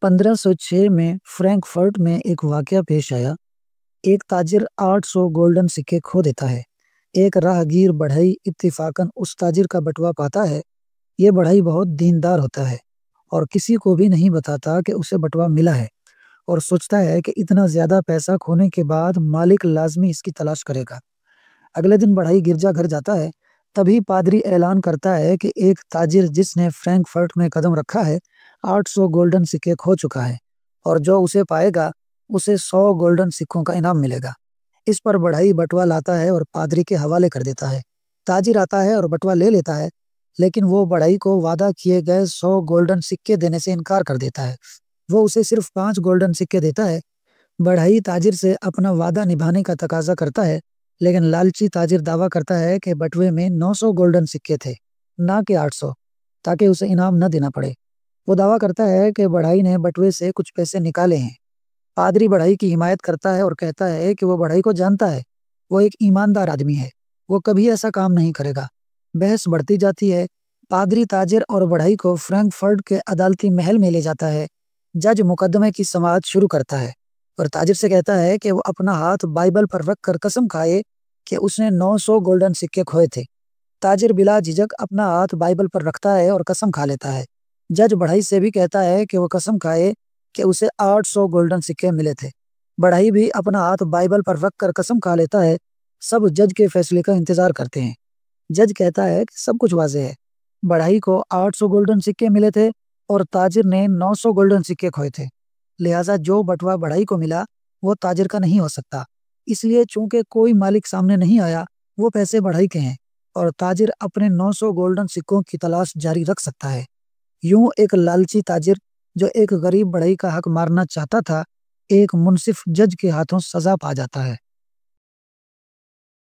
1506 में फ्रैंकफर्ट में एक वाकया पेश आया। एक ताजिर 800 गोल्डन सिक्के खो देता है। एक राहगीर बढ़ई इत्तिफाकन उस ताजिर का बटुआ पाता है। ये बढ़ई बहुत दीनदार होता है और किसी को भी नहीं बताता कि उसे बटुआ मिला है, और सोचता है कि इतना ज्यादा पैसा खोने के बाद मालिक लाजमी इसकी तलाश करेगा। अगले दिन बढ़ई गिरजा घर जाता है। तभी पादरी ऐलान करता है कि एक ताजिर जिसने फ्रैंकफर्ट में कदम रखा है 800 गोल्डन सिक्के खो चुका है, और जो उसे पाएगा उसे 100 गोल्डन सिक्कों का इनाम मिलेगा। इस पर बढ़ई बटुआ लाता है और पादरी के हवाले कर देता है। ताजिर आता है और बटुआ ले लेता है, लेकिन वो बढ़ई को वादा किए गए 100 गोल्डन सिक्के देने से इनकार कर देता है। वो उसे सिर्फ 5 गोल्डन सिक्के देता है। बढ़ई ताजिर से अपना वादा निभाने का तकाजा करता है, लेकिन लालची ताजिर दावा करता है कि बटुए में 900 गोल्डन सिक्के थे, ना कि 800, ताकि उसे इनाम न देना पड़े। वो दावा करता है कि बढ़ई ने बटुए से कुछ पैसे निकाले हैं। पादरी बढ़ई की हिमायत करता है और कहता है कि वो बढ़ई को जानता है, वो एक ईमानदार आदमी है, वो कभी ऐसा काम नहीं करेगा। बहस बढ़ती जाती है। पादरी ताजिर और बढ़ई को फ्रैंकफर्ट के अदालती महल में ले जाता है। जज मुकदमे की समाअत शुरू करता है और ताजिर से कहता है कि वो अपना हाथ बाइबल पर रखकर कसम खाए कि उसने 900 गोल्डन सिक्के खोए थे। ताजिर बिला झिझक अपना हाथ बाइबल पर रखता है और कसम खा लेता है। जज बढ़ई से भी कहता है कि वो कसम खाए कि उसे 800 गोल्डन सिक्के मिले थे। बढ़ई भी अपना हाथ बाइबल पर रखकर कसम खा लेता है। सब जज के फैसले का इंतजार करते हैं। जज कहता है कि सब कुछ वाज़ेह है। बढ़ई को 800 गोल्डन सिक्के मिले थे और ताजिर ने 900 गोल्डन सिक्के खोए थे। लिहाजा जो बटुआ बढ़ई को मिला वो ताजिर का नहीं हो सकता। इसलिए चूंकि कोई मालिक सामने नहीं आया, वो पैसे बढ़ई के हैं और ताजिर अपने 900 गोल्डन सिक्कों की तलाश जारी रख सकता है। यूं एक लालची ताजिर जो एक गरीब बढ़ई का हक मारना चाहता था, एक मुनसिफ जज के हाथों सजा पा जाता है।